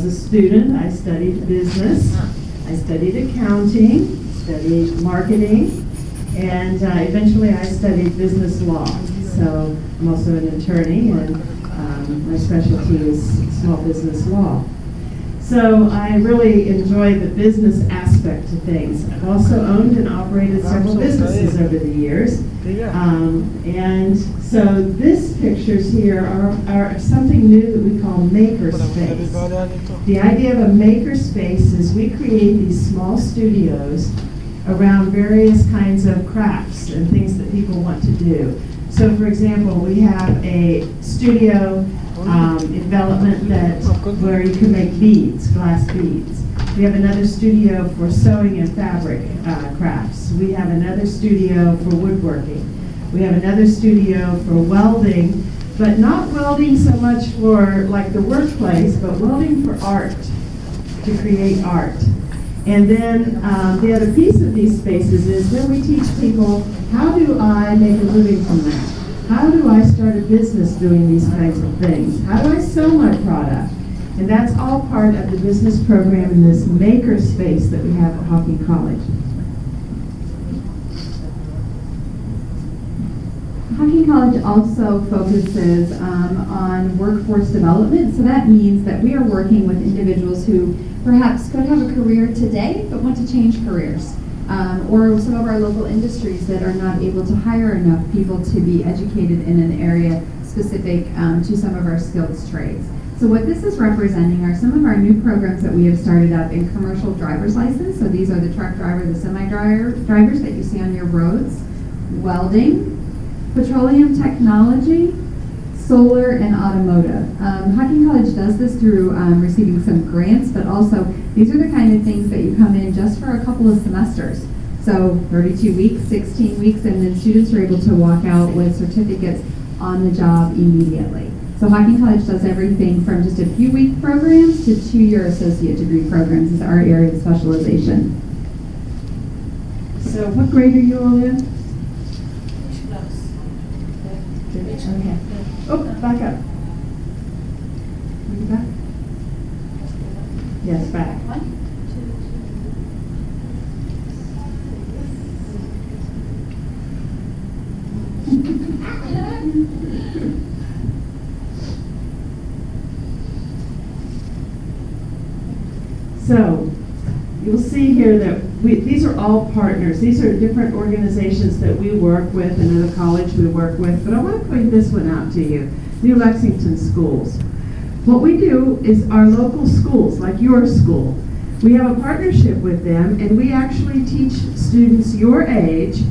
as a student, I studied business, I studied accounting, studied marketing, and eventually I studied business law. So I'm also an attorney, and my specialty is small business law. So I really enjoy the business aspect of things. I've also owned and operated several businesses over the years. And so this pictures here are something new that we call makerspace. The idea of a makerspace is we create these small studios around various kinds of crafts and things that people want to do. So for example, we have a studio development where you can make beads, glass beads. We have another studio for sewing and fabric crafts. We have another studio for woodworking. We have another studio for welding, but not welding so much for like the workplace, but welding for art, to create art. And then the other piece of these spaces is then we teach people, how do I make a living from that? How do I start a business doing these kinds of things? How do I sell my product? And that's all part of the business program in this maker space that we have at Hocking College. Hocking College also focuses on workforce development. So that means that we are working with individuals who perhaps could have a career today but want to change careers. Or some of our local industries that are not able to hire enough people to be educated in an area specific to some of our skilled trades. So what this is representing are some of our new programs that we have started up in commercial driver's license. So these are the truck driver, the semi-drivers that you see on your roads, welding, petroleum technology, solar, and automotive. Hocking College does this through receiving some grants, but also these are the kind of things that you come in just for a couple of semesters. So 32 weeks, 16 weeks, and then students are able to walk out with certificates on the job immediately. So Hocking College does everything from just a few week programs to 2-year associate degree programs is our area of specialization. So what grade are you all in? Okay. Oh, back up. Are you back? Yes, back. So, you'll see here that these are all partners. These are different organizations that we work with, another college we work with, but I want to point this one out to you, New Lexington Schools. What we do is our local schools, like your school, we have a partnership with them, and we actually teach students your age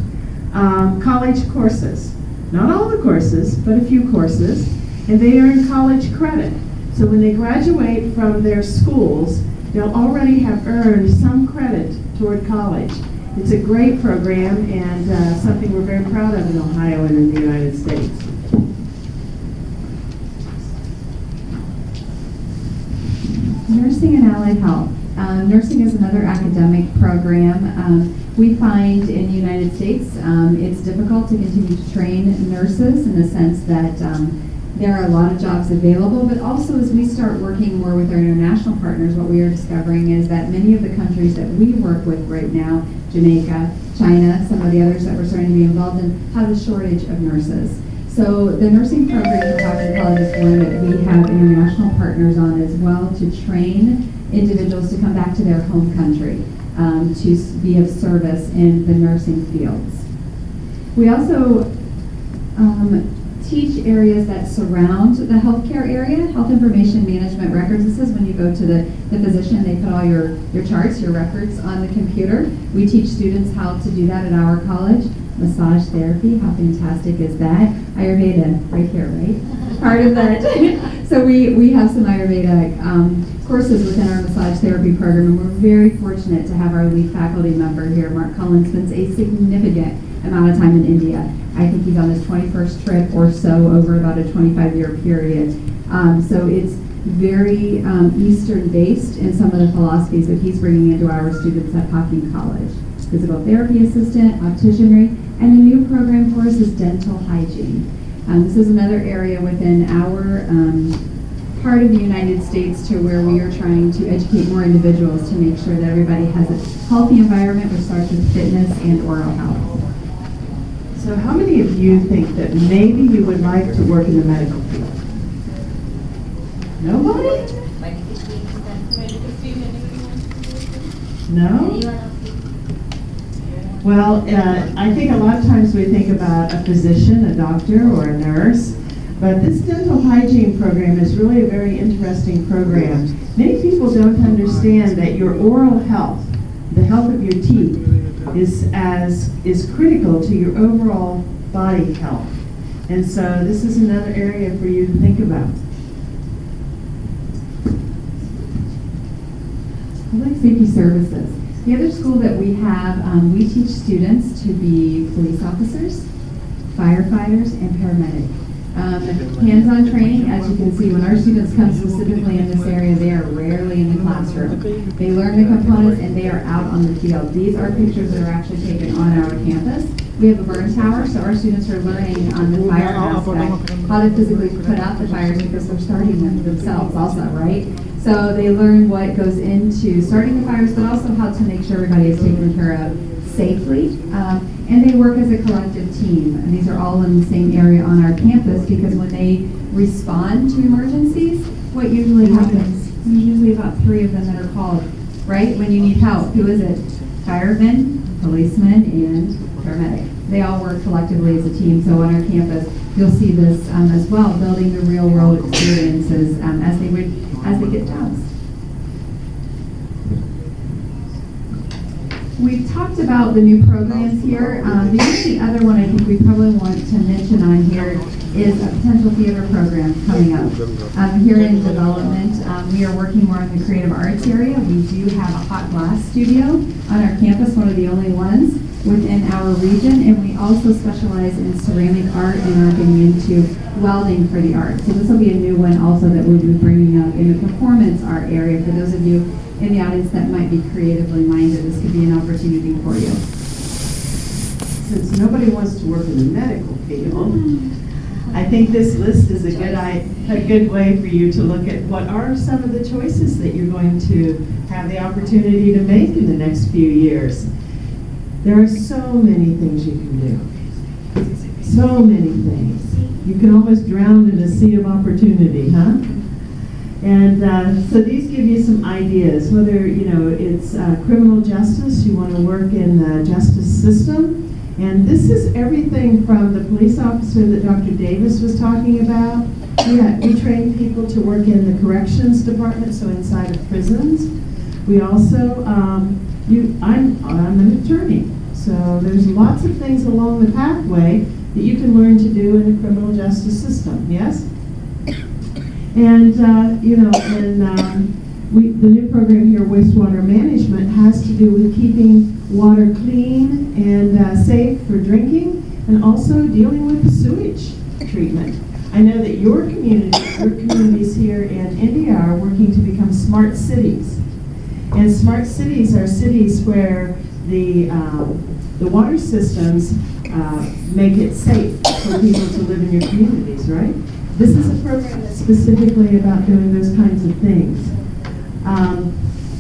college courses. Not all the courses, but a few courses, and they earn college credit. So when they graduate from their schools, they'll already have earned some credit toward college. It's a great program and something we're very proud of in Ohio and in the United States. Nursing and allied health. Nursing is another academic program. We find in the United States it's difficult to continue to train nurses in the sense that there are a lot of jobs available, but also as we start working more with our international partners, what we are discovering is that many of the countries that we work with right now, Jamaica, China, some of the others that we're starting to be involved in, have a shortage of nurses. So the nursing program at Hocking College is one that we have international partners on as well to train individuals to come back to their home country to be of service in the nursing fields. We also teach areas that surround the healthcare area, health information management records. This is when you go to the physician, they put all your charts, your records on the computer. We teach students how to do that at our college. Massage therapy, how fantastic is that? Ayurveda, right here, right? Part of that. So we have some Ayurveda courses within our massage therapy program, and we're very fortunate to have our lead faculty member here, Mark Cullen, spends a significant amount of time in India. I think he's on his 21st trip or so over about a 25-year period. So it's very Eastern-based in some of the philosophies that he's bringing into our students at Hocking College. Physical therapy assistant, opticianry, and the new program for us is dental hygiene. This is another area within our part of the United States to where we are trying to educate more individuals to make sure that everybody has a healthy environment, which starts with fitness and oral health. So how many of you think that maybe you would like to work in the medical field? Nobody? No? Well, I think a lot of times we think about a physician, a doctor, or a nurse, but this dental hygiene program is really a very interesting program. Many people don't understand that your oral health, the health of your teeth, is critical to your overall body health. And so this is another area for you to think about. Public safety services. The other school that we have, we teach students to be police officers, firefighters, and paramedics. Hands-on training, as you can see, when our students come specifically in this area, they are rarely in the classroom. They learn the components and they are out on the field. These are pictures that are actually taken on our campus. We have a burn tower, so our students are learning on the fire aspect, how to physically put out the fires because they're starting them themselves also, right? So they learn what goes into starting the fires, but also how to make sure everybody is taken care of safely. And they work as a collective team. And these are all in the same area on our campus because when they respond to emergencies, what usually happens? There's usually about 3 of them that are called, right? When you need help. Who is it? Firemen, policemen, and paramedic. They all work collectively as a team. So on our campus, you'll see this as well, building the real world experiences as they get jobs. We've talked about the new programs here. The only other one I think we probably want to mention on here is a potential theater program coming up. Here in development, we are working more on the creative arts area. We do have a hot glass studio on our campus, one of the only ones within our region, and we also specialize in ceramic art and are getting into welding for the arts. So this will be a new one also that we'll be bringing up in the performance art area. For those of you in the audience that might be creatively minded, this could be an opportunity for you. Since nobody wants to work in the medical field, I think this list is a good way for you to look at what are some of the choices that you're going to have the opportunity to make in the next few years. There are so many things you can do. So many things. You can almost drown in a sea of opportunity, huh? And so these give you some ideas, whether it's criminal justice, you want to work in the justice system. And this is everything from the police officer that Dr. Davis was talking about. We train people to work in the corrections department, so inside of prisons. We also, I'm an attorney, so there's lots of things along the pathway that you can learn to do in the criminal justice system, yes? And, the new program here, wastewater management, has to do with keeping water clean and safe for drinking, and also dealing with sewage treatment. I know that your communities here in India are working to become smart cities. And smart cities are cities where the water systems make it safe for people to live in your communities, right? This is a program that's specifically about doing those kinds of things.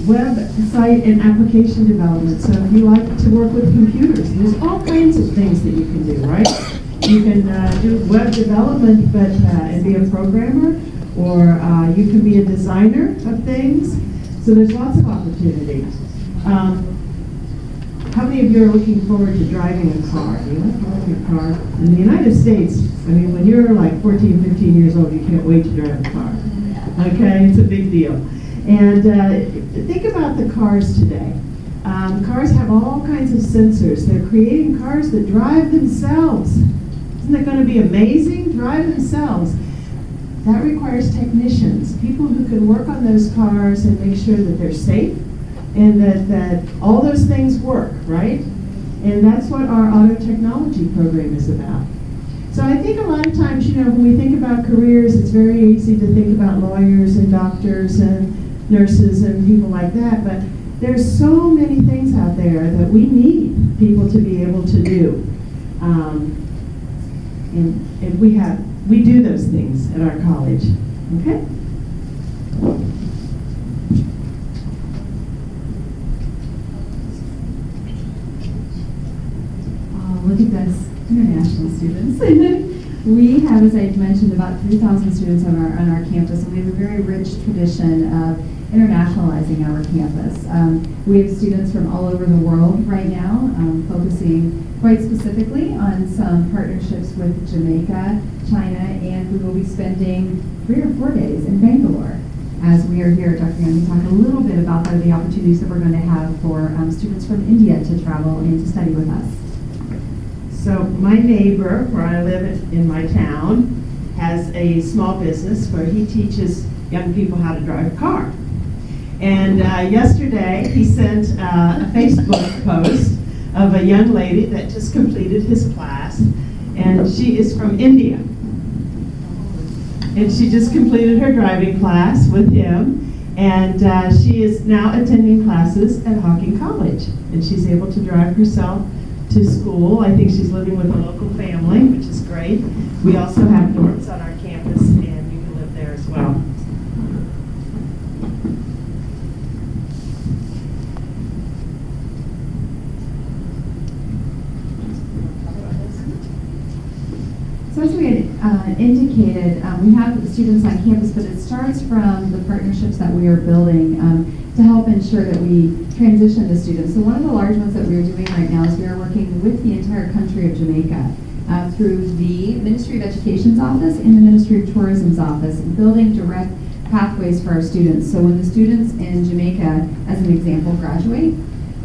Website and application development. So if you like to work with computers, there's all kinds of things that you can do, right? You can do web development, but and be a programmer, or you can be a designer of things. So there's lots of opportunities. How many of you are looking forward to driving a car? Do you like driving a car? In the United States, I mean, when you're like 14, 15 years old, you can't wait to drive a car. Okay, it's a big deal. And think about the cars today. Cars have all kinds of sensors. They're creating cars that drive themselves. Isn't that going to be amazing? Drive themselves. That requires technicians, people who can work on those cars and make sure that they're safe and that all those things work, right? And that's what our auto technology program is about. So I think a lot of times, when we think about careers, it's very easy to think about lawyers and doctors and nurses and people like that, but there's so many things out there that we need people to be able to do. And we do those things at our college, okay? Oh, look at this, international students. We have, as I mentioned, about 3,000 students on our campus, and we have a very rich tradition of internationalizing our campus. We have students from all over the world right now, focusing quite specifically on some partnerships with Jamaica, China, and we will be spending 3 or 4 days in Bangalore as we are here. Dr. Young, talk a little bit about the opportunities that we're going to have for students from India to travel and to study with us. So my neighbor, where I live in my town, has a small business where he teaches young people how to drive a car. And yesterday he sent a Facebook post of a young lady that just completed his class, and she is from India. And she just completed her driving class with him, and she is now attending classes at Hocking College. And she's able to drive herself to school. I think she's living with a local family, which is great. We also have dorms on our campus, and you can live there as well. So as we had indicated, we have students on campus, but it starts from the partnerships that we are building to help ensure that we transition the students. So one of the large ones that we are doing right now is we are working with the entire country of Jamaica through the Ministry of Education's office and the Ministry of Tourism's office, building direct pathways for our students. So when the students in Jamaica, as an example, graduate,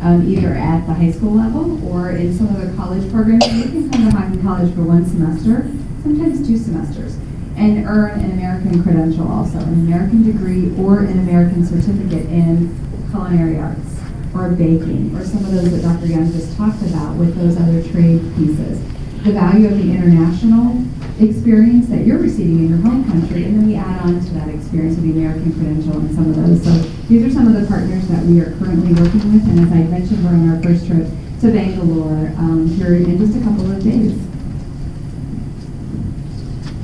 either at the high school level or in some of the college programs, they can come to Hocking College for 1 semester, sometimes 2 semesters, and earn an American credential also, an American degree or an American certificate in culinary arts or baking or some of those that Dr. Young just talked about with those other trade pieces. The value of the international experience that you're receiving in your home country, and then we add on to that experience of the American credential and some of those. So these are some of the partners that we are currently working with, and as I mentioned, we're on our first trip to Bangalore here in just a couple of days.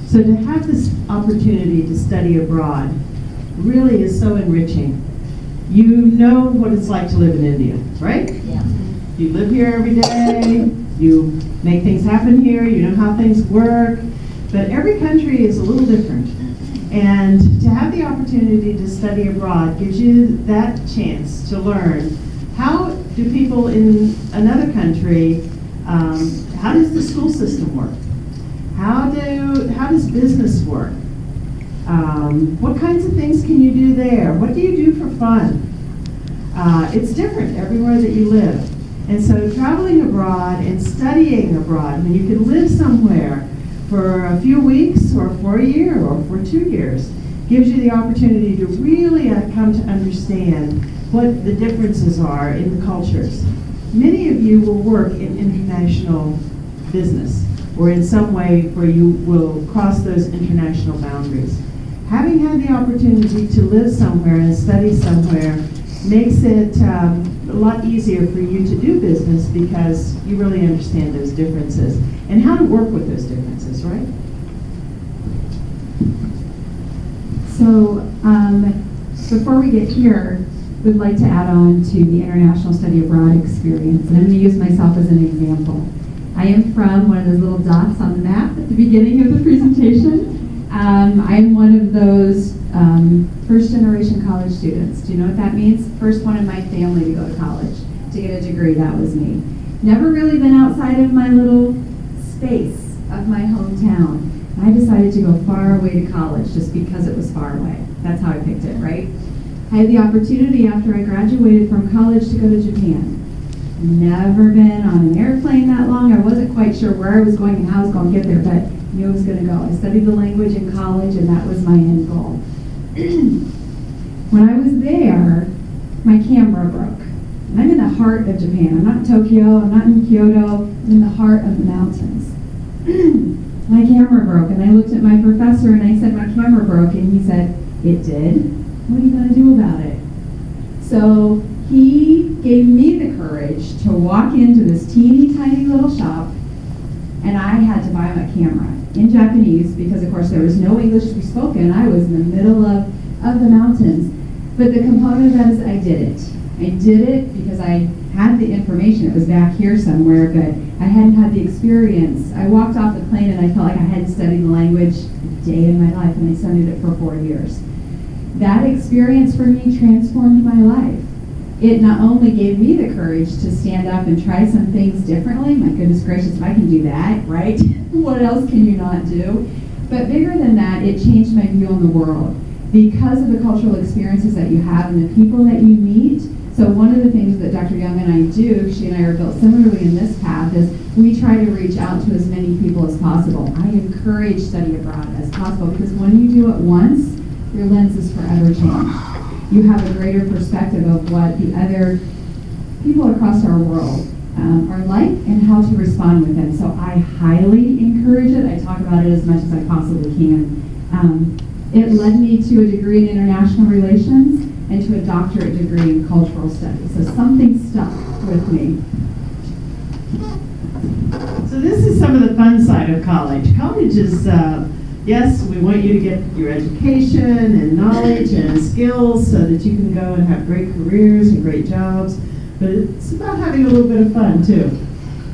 So to have this opportunity to study abroad really is so enriching. You know what it's like to live in India, right? Yeah. You live here every day, you make things happen here, you know how things work, but every country is a little different. And to have the opportunity to study abroad gives you that chance to learn how do people in another country, how does the school system work? How does business work? What kinds of things can you do there? What do you do for fun? It's different everywhere that you live. And so traveling abroad and studying abroad, when you can live somewhere for a few weeks or for a year or for 2 years, gives you the opportunity to really come to understand what the differences are in the cultures. Many of you will work in international business or in some way where you will cross those international boundaries. Having had the opportunity to live somewhere and study somewhere makes it a lot easier for you to do business because you really understand those differences and how to work with those differences, right? So before we get here, we'd like to add on to the international study abroad experience, and I'm going to use myself as an example. I am from one of those little dots on the map at the beginning of the presentation. I'm one of those first-generation college students. Do you know what that means? First one in my family to go to college, to get a degree. That was me. Never really been outside of my little space of my hometown. I decided to go far away to college just because it was far away. That's how I picked it, right? I had the opportunity after I graduated from college to go to Japan. Never been on an airplane that long. I wasn't quite sure where I was going and how I was going to get there, but I knew I was going to go. I studied the language in college, and that was my end goal. When I was there, my camera broke. And I'm in the heart of Japan. I'm not in Tokyo, I'm not in Kyoto, I'm in the heart of the mountains. My camera broke, and I looked at my professor and I said, my camera broke, and he said, it did? What are you going to do about it? So he gave me the courage to walk into this teeny tiny little shop, and I had to buy my camera in Japanese because, of course, there was no English to be spoken. I was in the middle of of the mountains. But the component of that is I did it. I did it because I had the information. It was back here somewhere, but I hadn't had the experience. I walked off the plane and I felt like I hadn't studied the language a day in my life, and I studied it for 4 years. That experience for me transformed my life. It not only gave me the courage to stand up and try some things differently, my goodness gracious, if I can do that, right? What else can you not do? But bigger than that, it changed my view on the world. Because of the cultural experiences that you have and the people that you meet. So one of the things that Dr. Young and I do, she and I are built similarly in this path, is we try to reach out to as many people as possible. I encourage study abroad as possible, because when you do it once, your lens is forever changed. You have a greater perspective of what the other people across our world are like and how to respond with them. So I highly encourage it. I talk about it as much as I possibly can. It led me to a degree in international relations and to a doctorate degree in cultural studies. So something stuck with me. So this is some of the fun side of college. College is, yes, we want you to get your education and knowledge and skills so that you can go and have great careers and great jobs, but it's about having a little bit of fun too.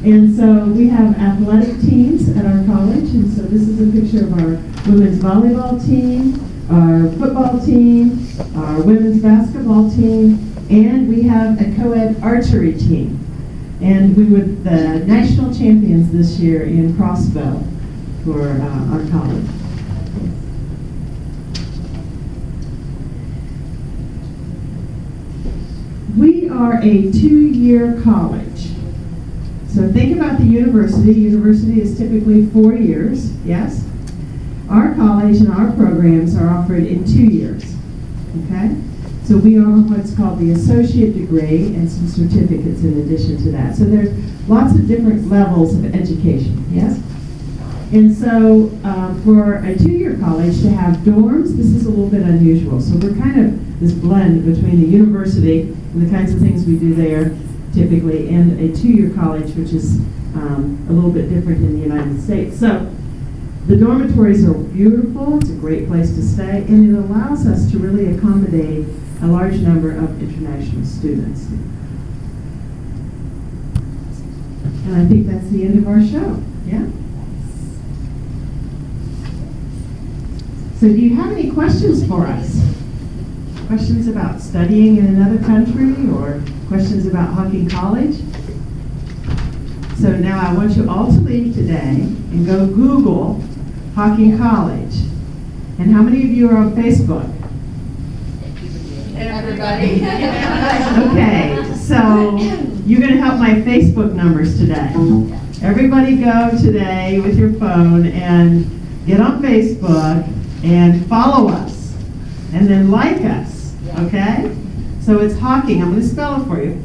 And so we have athletic teams at our college, and so this is a picture of our women's volleyball team, our football team, our women's basketball team, and we have a co-ed archery team. And we were the national champions this year in crossbow for our college. We are a 2-year college. So think about the university. University is typically 4 years, yes? Our college and our programs are offered in 2 years, okay? So we offer what's called the associate degree and some certificates in addition to that. So there's lots of different levels of education, yes? And so for a 2-year college to have dorms, this is a little bit unusual. So we're kind of this blend between the university and the kinds of things we do there typically, and a 2-year college, which is a little bit different in the United States. So the dormitories are beautiful. It's a great place to stay, and it allows us to really accommodate a large number of international students. And I think that's the end of our show. Yeah? So do you have any questions for us? Questions about studying in another country, or questions about Hocking College? So now I want you all to leave today and go Google Hocking College. And how many of you are on Facebook? Everybody. Okay, so you're going to help my Facebook numbers today. Everybody go today with your phone and get on Facebook and follow us, and then like us, okay? So it's Hocking. I'm going to spell it for you.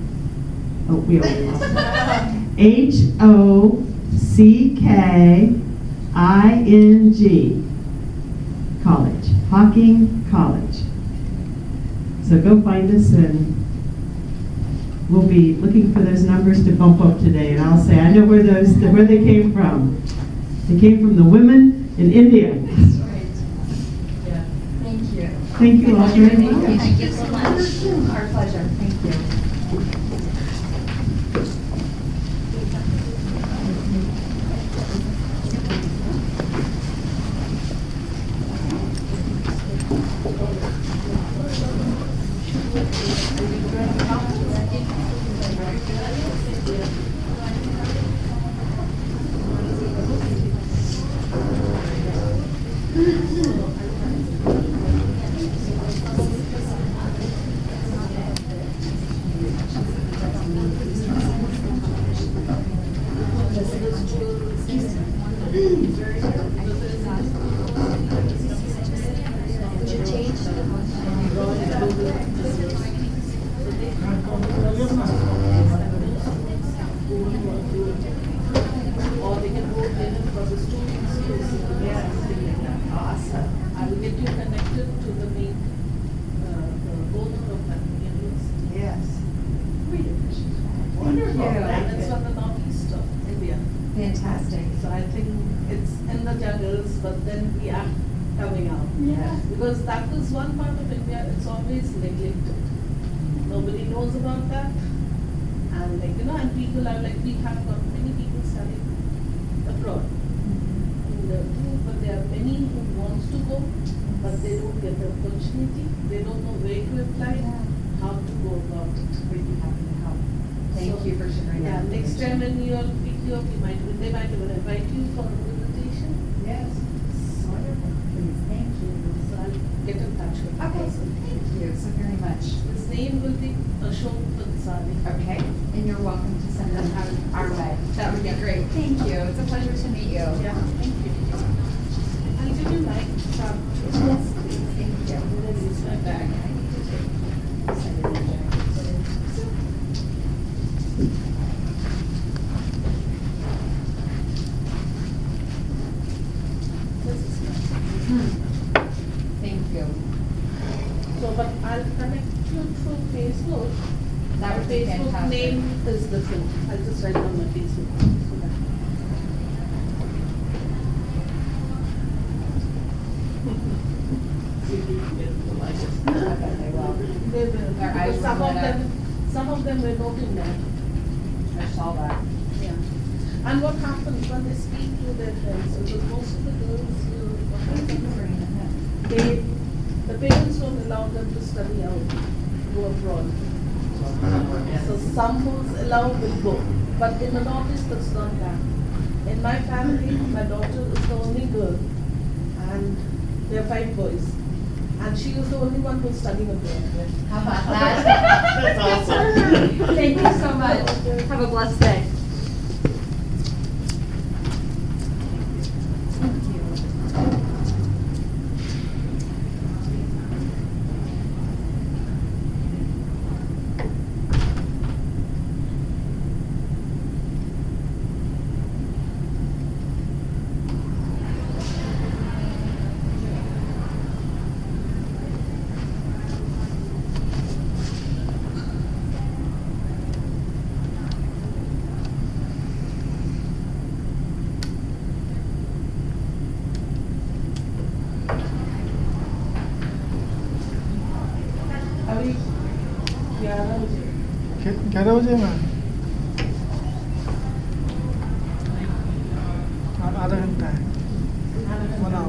Oh, we already lost it. Hocking College. Hocking College. So go find us, and we'll be looking for those numbers to bump up today. And I'll say, I know where they came from. They came from the women in India. That's right. Yeah. Thank you. Thank you all very much. Thank you so much. Our pleasure. Thank you. Fantastic. So I think it's in the jungles, but then we are coming out. Yeah. Because that is one part of India, it's always neglected. Nobody knows about that. And like, and people are like, we have got many people studying abroad. But there are many who wants to go, but they don't get the opportunity. They don't know where to apply, how to go about it. We'd be happy to help. Thank you for sharing Yeah, that. next time when you all pick you up, they might even invite you for an invitation. Yes. Wonderful. Please, thank you. So I'll get in touch with the Okay, person. thank you so very much. His name will be Ashok Pansari. Okay, and you're welcome to send them our way. That would be great. Thank you. It's a pleasure to meet you. Yeah, thank you. I'll give you my card. Yes, please. Thank you. This is my bag. This is Thank you. so, but I'll connect you through Facebook. That would be Facebook fantastic. name is different. I'll just write on my Facebook. So that- I bet they will. They will. Their eyes Because were lit up. some of them were not in there. I saw that. Yeah. And what happens when they speak to their friends, because most of the girls, the parents don't allow them to study out, go abroad. So some who's allowed will go, but in the Northeast it's not that. In my family, my daughter is the only girl, and there are 5 boys, and she is the only one who's studying abroad. How about that? That's awesome. Thank you so much. Have a blessed day. Thank you. अभी 11 बजे 11 बजे में आधा घंटा है बनाओ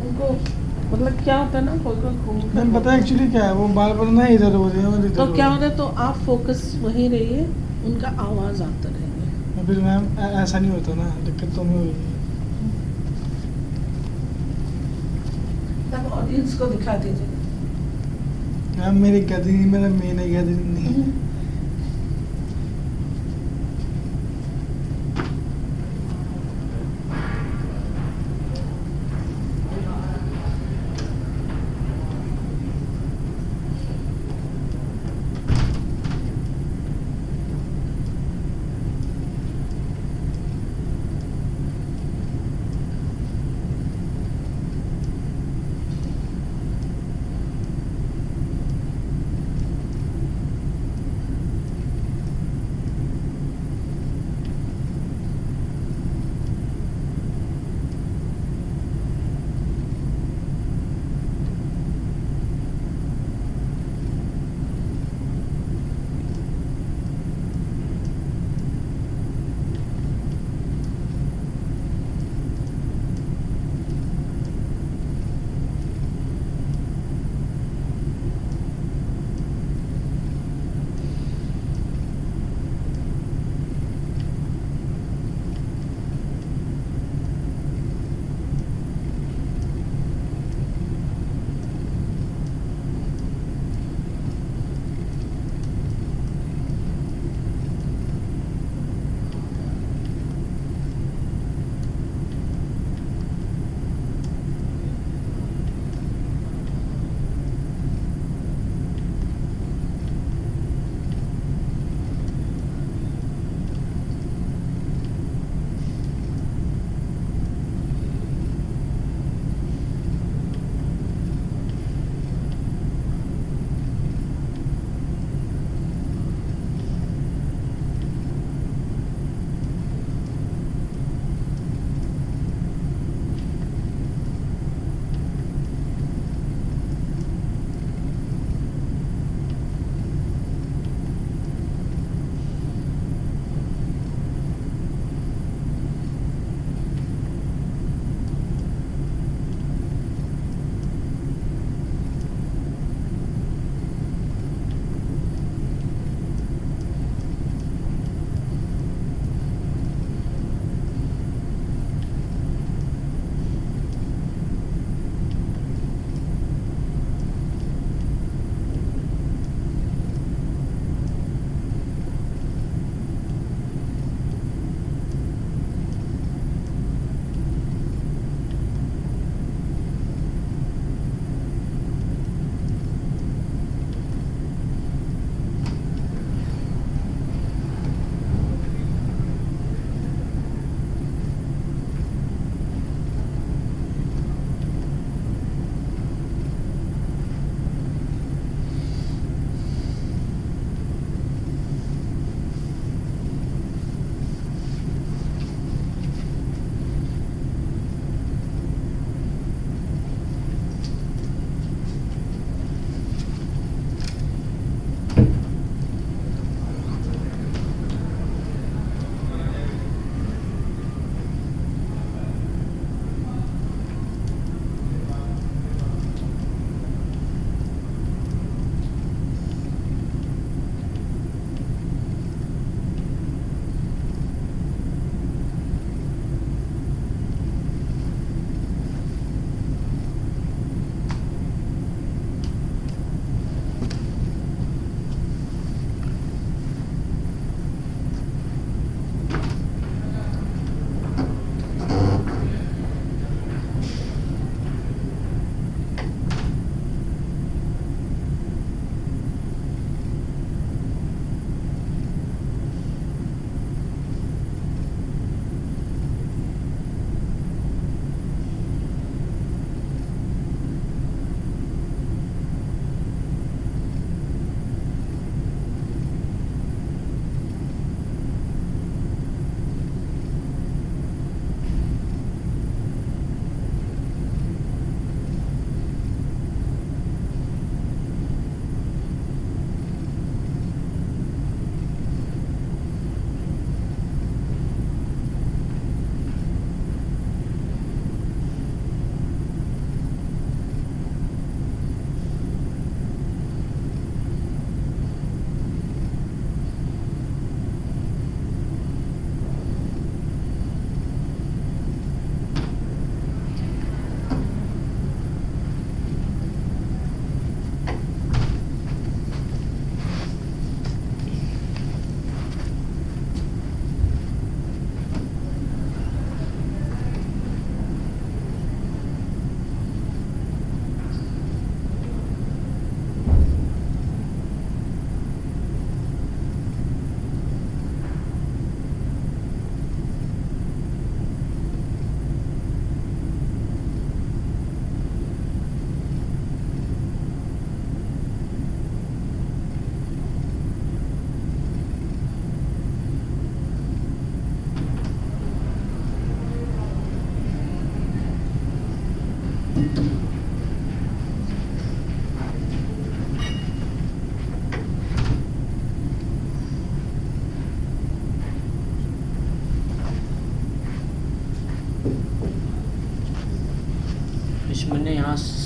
उनको मतलब क्या होता है ना कोई कोई घूमता मैम पता है एक्चुअली क्या है वो बार बार ना इधर हो रही है और इधर तो हो क्या रही हो रहा है तो आप फोकस वहीं रहिए उनका आवाज आता रहेगा है। फिर मैम ऐसा नहीं होता ना दिक्कत तो नहीं हुई तब ऑडियंस को दिखा दीजिए मैम मेरी गैदरिंग मेरा मेन है गैदरिंग नहीं है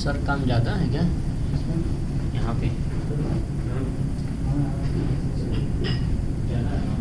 सर काम ज़्यादा है क्या यहाँ पे? ज़्यादा है ना?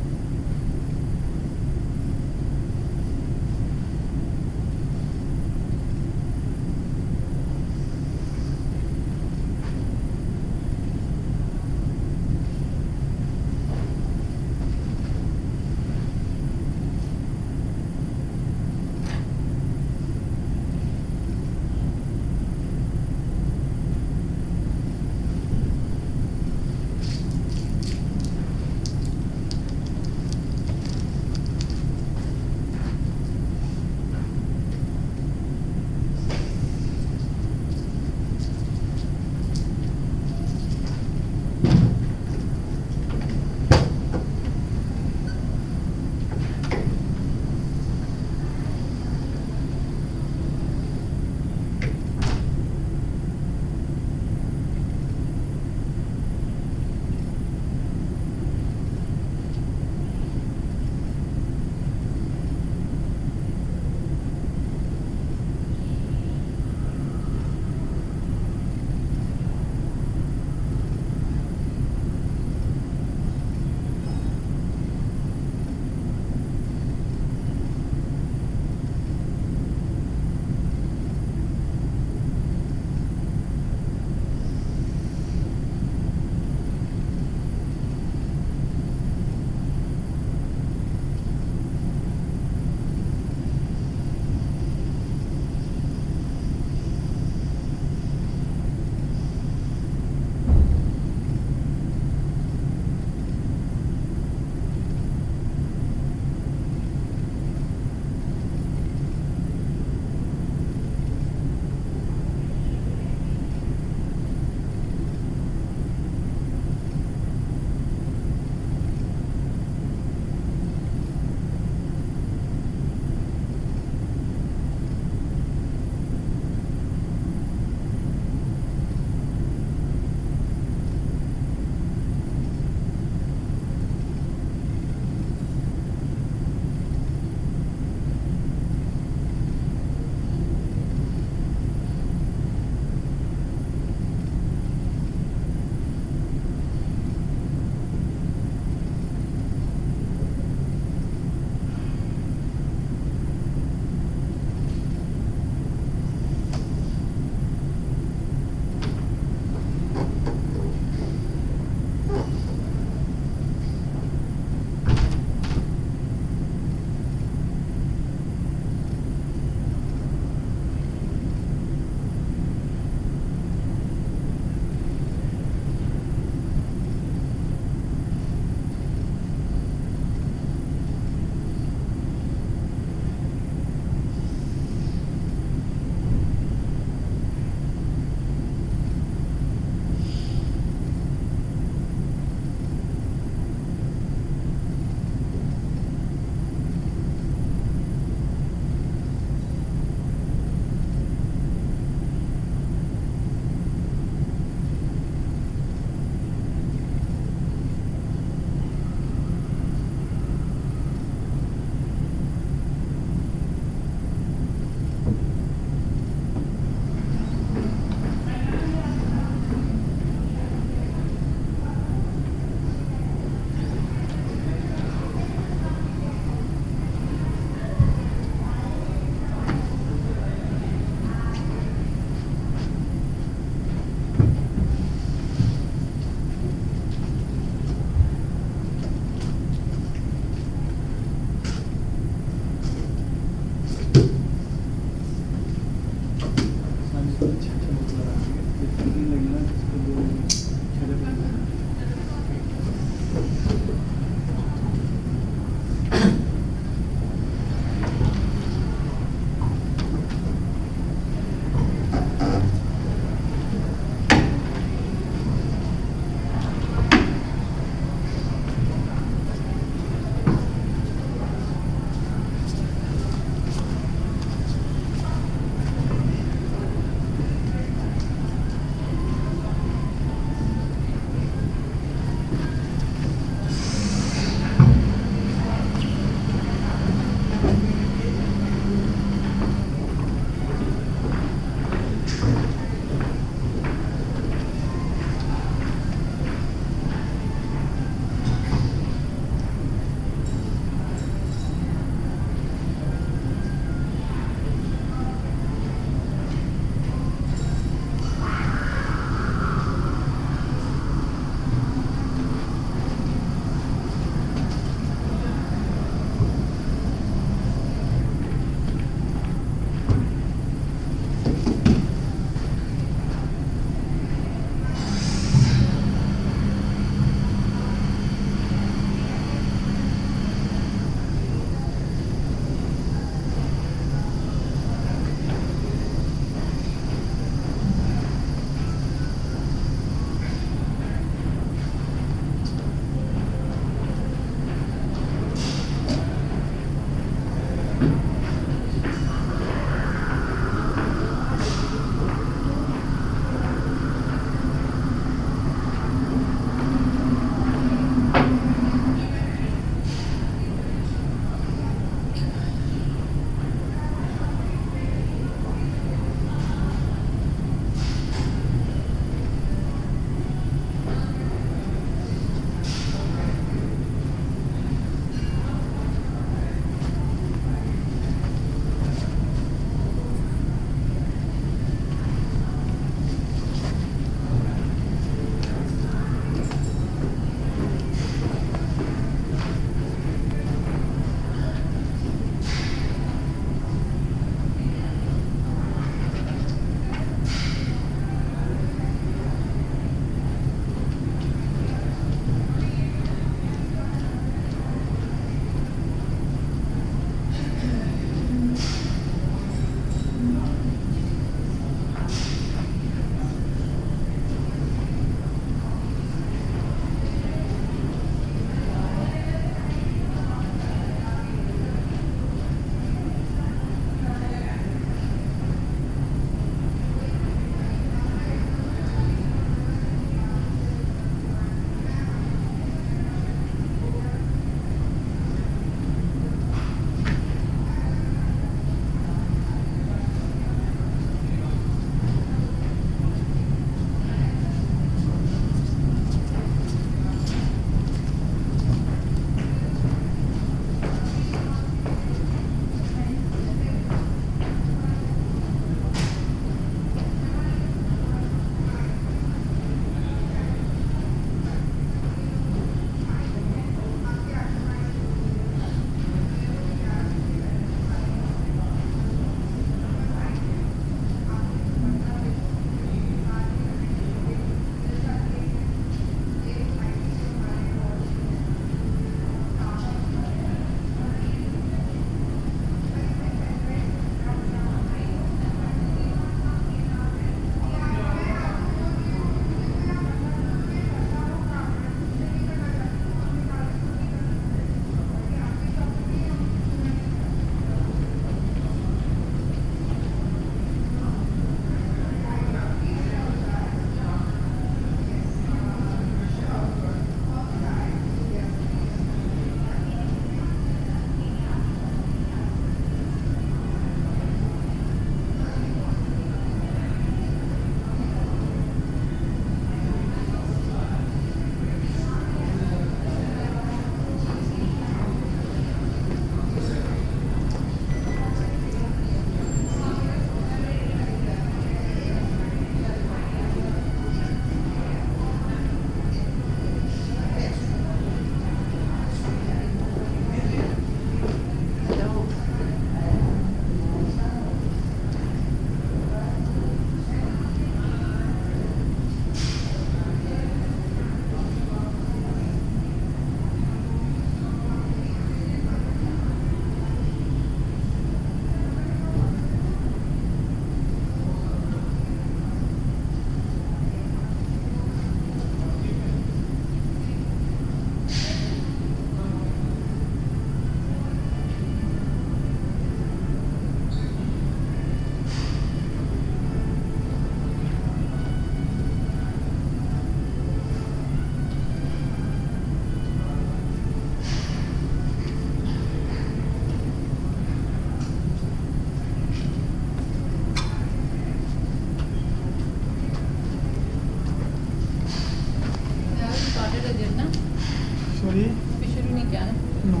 सॉरी अभी शुरू नहीं किया ना। नो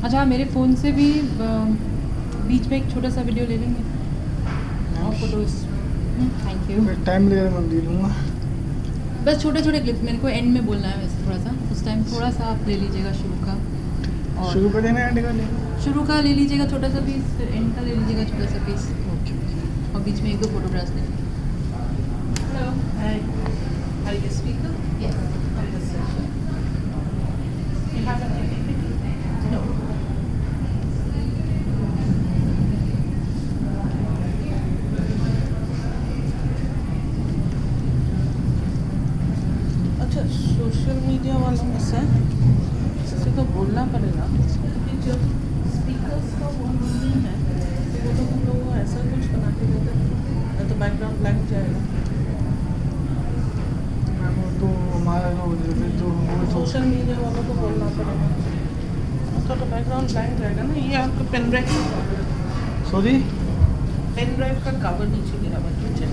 अच्छा मेरे फ़ोन से भी बीच में एक छोटा सा वीडियो ले लेंगे और फोटोज़। Thank you. टाइम लगेगा मैं दे दूँगा बस छोटे छोटे क्लिप्स मेरे को एंड में बोलना है वैसे थोड़ा सा, उस टाइम थोड़ा सा आप ले लीजिएगा शुरू का, और शुरू कर देना एंड कर लेना शुरू का ले लीजिएगा छोटा सा पीस, फिर एंड का ले लीजिएगा छोटा सा पीस, ओके और बीच में एक दो फोटोग्राफ्स ले लीजिए। Hello hi, are you speaker? Yes, on this section. You have anything? No. अच्छा सोशल मीडिया वालों में से किसी को बोलना पड़ेगा कि जब स्पीकर्स का वो नहीं है तो वो लोग हम लोग को ऐसा कुछ बना के देते हैं तो बैकग्राउंड ब्लैंक जाएगा। मैम वो तो हमारा जो वो तो सोशल मीडिया वालों को बोलना पड़ेगा तो बैकग्राउंड ब्लैंक जाएगा ना। ये आपका पेन ड्राइव सॉरी का कवर नीचे गिरा हुआ है नीचे।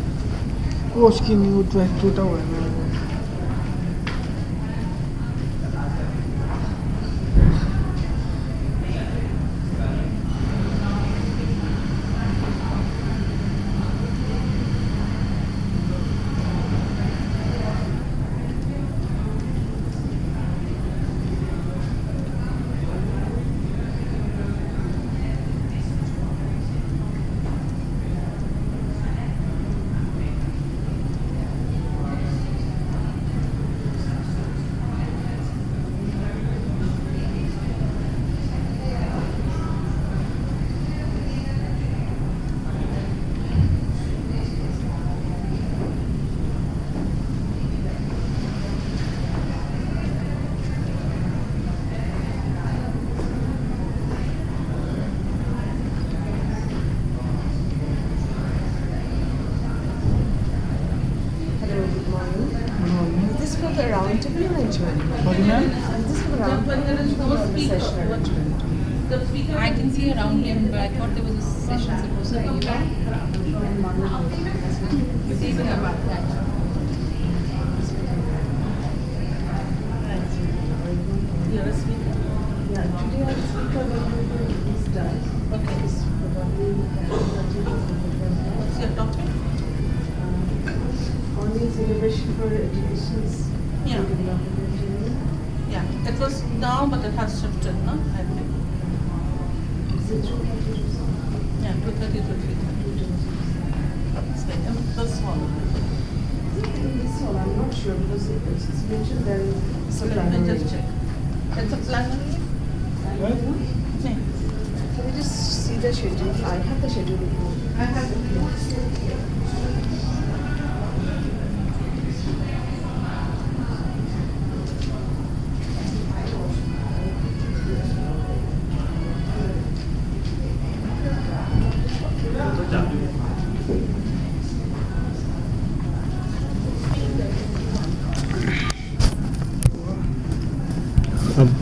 वो उसकी नहीं वो तो टूटा हुआ है ma'am Is this for the round table arrangement? Sorry ma'am Is this for the round table session arrangement? I can see around him, but I thought there was a session supposed to be Thinking about that. You're a speaker? Yeah, today our speaker will be this done. Okay. This probably What's your topic? only celebration for education's Yeah. development. Yeah, it was now, but it has shifted, no? I think. Is it true? Yeah, 2:30 to 3:30. It's like this one. This one, I'm not sure because it's mentioned there it's a Let me planner. just check. It's a plenary? What? No. Can we just see the schedule? I have the schedule with me. I have it. Dạ.